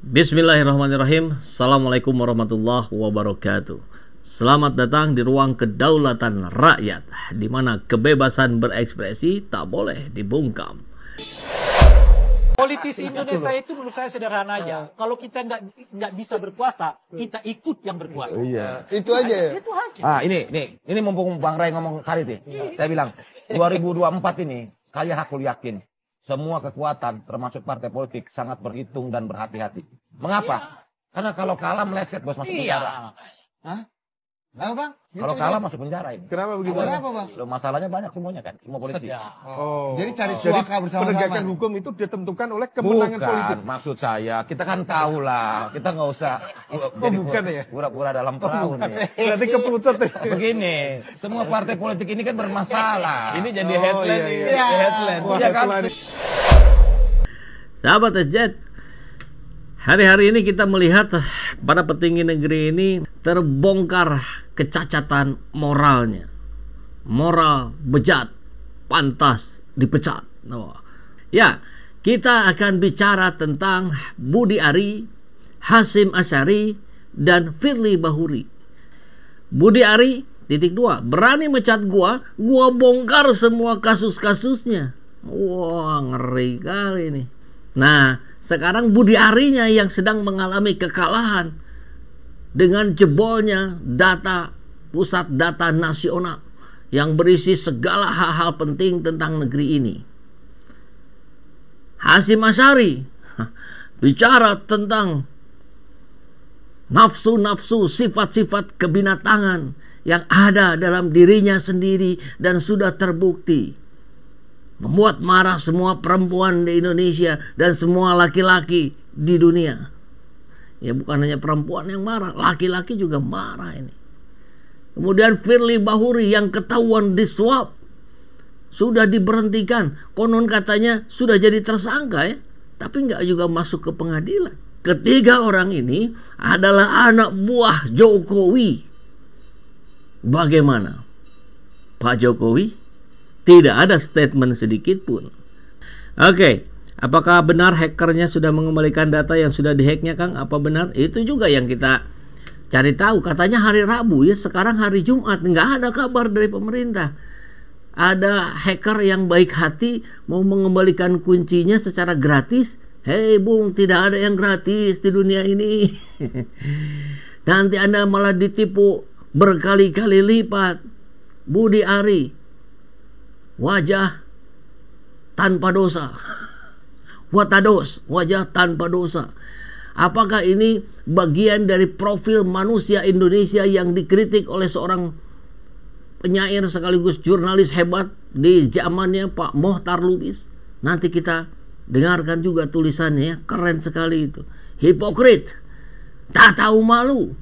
Bismillahirrahmanirrahim. Assalamualaikum warahmatullahi wabarakatuh. Selamat datang di ruang kedaulatan rakyat, di mana kebebasan berekspresi tak boleh dibungkam. Politisi Indonesia itu menurut saya sederhana aja. Kalau kita nggak bisa berkuasa, kita ikut yang berkuasa. Iya, itu aja ya. Itu aja. Ah, ini mumpung Bang Ray ngomong karit nih. Saya bilang 2024 ini saya hakul yakin semua kekuatan termasuk partai politik sangat berhitung dan berhati-hati. Mengapa? Karena kalau kalah meleset bos masuk penjara. Hah? Kenapa Bang? Kalau kalah masuk penjara ini. Kenapa begitu? Kenapa Bang? Loh, masalahnya banyak semuanya kan, semua politik. Oh. Jadi cari suaka bersama-sama. Penegakan hukum itu ditentukan oleh kemenangan politik. Bukan, maksud saya kita kan tahu lah, kita nggak usah jadi bukan ya? pura-pura dalam perahu nih. Berarti keperucut ya. Begini, semua partai politik ini kan bermasalah. Ini jadi headline, iya. headline. Iya kan? Sahabat SJ, hari-hari ini kita melihat para petinggi negeri ini terbongkar kecacatan moralnya. Moral bejat, pantas dipecat. Ya, kita akan bicara tentang Budi Ari, Hasyim Asyari, dan Firly Bahuri. Budi Ari, _2, berani mecat gua bongkar semua kasus-kasusnya. Wah, ngeri kali ini. Nah, sekarang Budi Arinya yang sedang mengalami kekalahan dengan jebolnya data pusat data nasional yang berisi segala hal-hal penting tentang negeri ini. Hasyim Asyari bicara tentang nafsu-nafsu, sifat-sifat kebinatangan yang ada dalam dirinya sendiri dan sudah terbukti membuat marah semua perempuan di Indonesia dan semua laki-laki di dunia. Ya, bukan hanya perempuan yang marah, laki-laki juga marah ini. Kemudian Firly Bahuri yang ketahuan disuap, sudah diberhentikan, konon katanya sudah jadi tersangka ya, tapi nggak juga masuk ke pengadilan. Ketiga orang ini adalah anak buah Jokowi. Bagaimana Pak Jokowi? Tidak ada statement sedikit pun. Oke, apakah benar hackernya sudah mengembalikan data yang sudah dihacknya, Kang? Apa benar? Itu juga yang kita cari tahu. Katanya hari Rabu ya, sekarang hari Jumat. Nggak ada kabar dari pemerintah. Ada hacker yang baik hati mau mengembalikan kuncinya secara gratis. Hei Bung, tidak ada yang gratis di dunia ini. Nanti Anda malah ditipu berkali-kali lipat. Budi Ari, wajah tanpa dosa. Watados, wajah tanpa dosa. Apakah ini bagian dari profil manusia Indonesia yang dikritik oleh seorang penyair sekaligus jurnalis hebat di zamannya Pak Mohtar Lubis? Nanti kita dengarkan juga tulisannya ya, keren sekali itu. Hipokrit, tak tahu malu.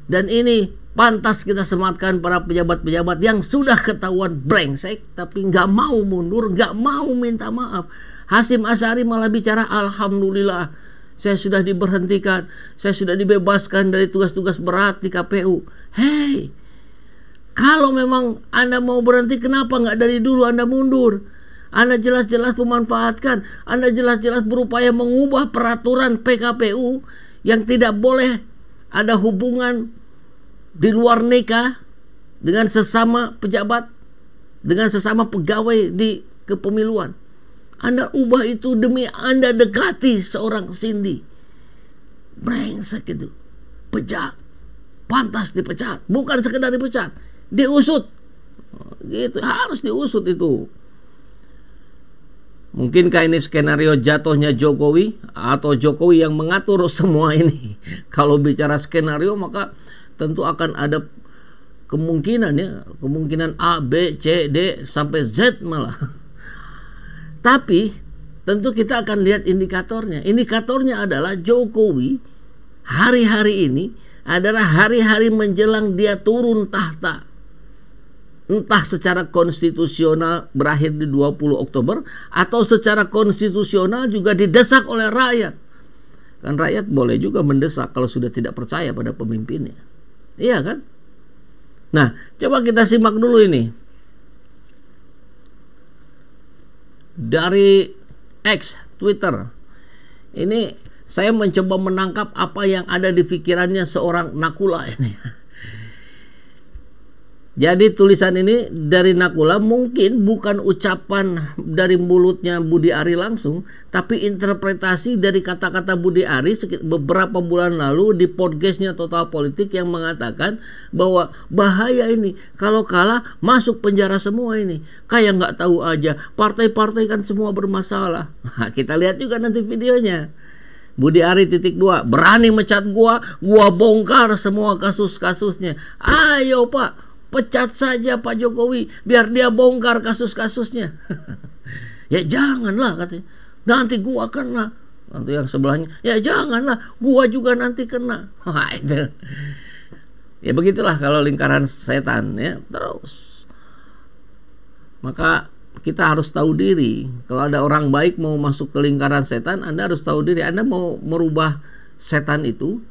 Dan ini pantas kita sematkan para pejabat-pejabat yang sudah ketahuan brengsek tapi nggak mau mundur, nggak mau minta maaf. Hasyim Asyari malah bicara, alhamdulillah saya sudah diberhentikan, saya sudah dibebaskan dari tugas-tugas berat di KPU. Hei, kalau memang Anda mau berhenti, kenapa nggak dari dulu Anda mundur? Anda jelas-jelas memanfaatkan, Anda jelas-jelas berupaya mengubah peraturan PKPU yang tidak boleh ada hubungan di luar nikah dengan sesama pejabat, dengan sesama pegawai di kepemiluan. Anda ubah itu demi Anda dekati seorang Cindy. Brengsek itu, bejat, pantas dipecat. Bukan sekedar dipecat, diusut. Gitu, harus diusut itu. Mungkinkah ini skenario jatuhnya Jokowi atau Jokowi yang mengatur semua ini? Kalau bicara skenario maka tentu akan ada kemungkinan ya, kemungkinan A, B, C, D sampai Z malah. Tapi tentu kita akan lihat indikatornya. Indikatornya adalah Jokowi hari-hari ini adalah hari-hari menjelang dia turun tahta. Entah secara konstitusional berakhir di 20 Oktober atau secara konstitusional juga didesak oleh rakyat. Kan rakyat boleh juga mendesak kalau sudah tidak percaya pada pemimpinnya. Iya kan? Nah, coba kita simak dulu ini. Dari X, Twitter. Ini saya mencoba menangkap apa yang ada di pikirannya seorang Nakula ini. Jadi tulisan ini dari Nakula mungkin bukan ucapan dari mulutnya Budi Ari langsung, tapi interpretasi dari kata-kata Budi Ari beberapa bulan lalu di podcastnya Total Politik yang mengatakan bahwa bahaya ini, kalau kalah masuk penjara semua ini. Kayak nggak tahu aja, partai-partai kan semua bermasalah. Nah, kita lihat juga nanti videonya. Budi Ari .2, berani mecat gua bongkar semua kasus-kasusnya. Ayo Pak, pecat saja Pak Jokowi, biar dia bongkar kasus-kasusnya. Ya janganlah katanya, nanti gua kena. Nanti yang sebelahnya, ya janganlah, gua juga nanti kena. Wah, itu. Ya begitulah kalau lingkaran setan ya. Terus maka kita harus tahu diri. Kalau ada orang baik mau masuk ke lingkaran setan, Anda harus tahu diri. Anda mau merubah setan itu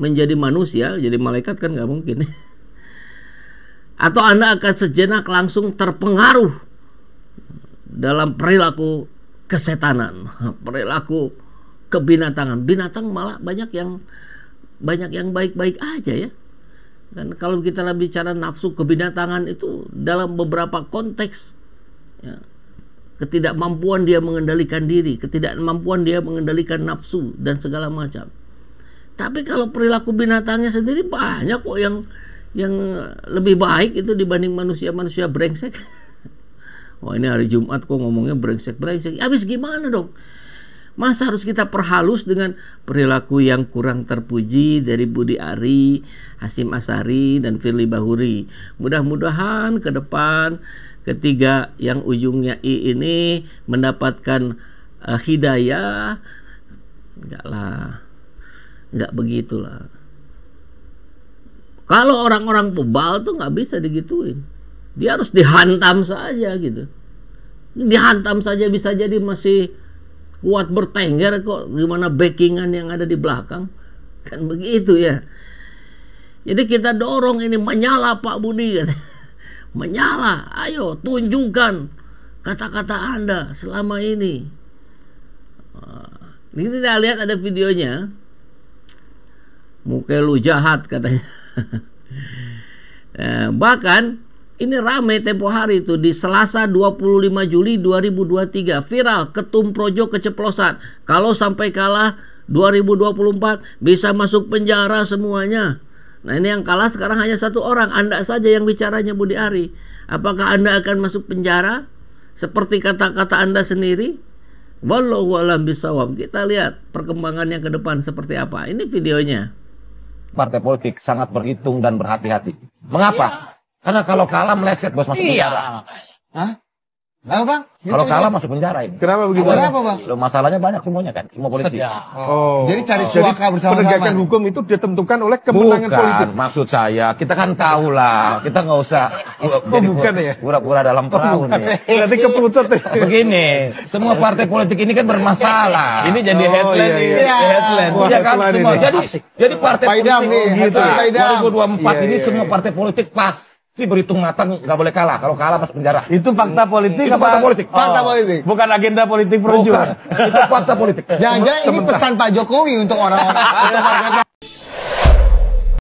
menjadi manusia, jadi malaikat kan nggak mungkin. Atau Anda akan sejenak langsung terpengaruh dalam perilaku kesetanan, perilaku kebinatangan. Binatang malah banyak yang baik-baik aja ya. Dan kalau kita bicara nafsu kebinatangan itu dalam beberapa konteks, ya, ketidakmampuan dia mengendalikan diri, ketidakmampuan dia mengendalikan nafsu dan segala macam. Tapi kalau perilaku binatangnya sendiri banyak kok yang lebih baik itu dibanding manusia-manusia brengsek. Wah, ini hari Jumat kok ngomongnya brengsek-brengsek. Habis gimana dong? Masa harus kita perhalus dengan perilaku yang kurang terpuji dari Budi Ari, Hasyim Asyari, dan Firly Bahuri. Mudah-mudahan ke depan ketiga yang ujungnya I ini mendapatkan hidayah. Enggak lah, enggak begitulah. Kalau orang-orang pebal tuh nggak bisa digituin. Dia harus dihantam saja gitu. Dihantam saja bisa jadi masih kuat bertengger kok. Gimana backingan yang ada di belakang. Kan begitu ya. Jadi kita dorong ini menyala Pak Budi. Menyala. Ayo tunjukkan kata-kata Anda selama ini. Ini kita lihat ada videonya. Muka lu jahat katanya. Bahkan ini rame tempo hari itu di Selasa 25 Juli 2023 viral ketum projo keceplosan. Kalau sampai kalah 2024 bisa masuk penjara semuanya. Nah ini yang kalah sekarang hanya satu orang, Anda saja yang bicaranya Budi Ari. Apakah Anda akan masuk penjara seperti kata-kata Anda sendiri? Wallahu a'lam bishawab. Kita lihat perkembangannya ke depan seperti apa. Ini videonya. Partai politik sangat berhitung dan berhati-hati. Mengapa? Karena kalau kalah meleset bos masuk penjara. Hah? Kenapa Bang? Kalau kalah masuk penjara ini. Kenapa begitu? Kenapa Bang? Loh, masalahnya banyak semuanya kan, semua politik. Oh. Jadi cari suaka bersama-sama. Penegakan hukum itu ditentukan oleh kemenangan politik. Maksud saya, kita kan tahu lah, kita nggak usah jadi bukan ya? pura-pura dalam perahu nih. Berarti kepelucut ya. Begini, semua partai politik ini kan bermasalah. Ini jadi headline nih. Iya. Headline. Wah, Ya kan, headline semua. ini. Jadi partai Paidam politik nih, gitu. headline Paidam. 2024 ini Iya, semua iya. partai politik pasti berhitung matang, nggak boleh kalah. Kalau kalah masuk penjara. Itu fakta politik. Itu fakta politik. Fakta politik. Bukan agenda politik projo. Bukan. Itu fakta politik. Jangan-jangan ini pesan Pak Jokowi untuk orang-orang.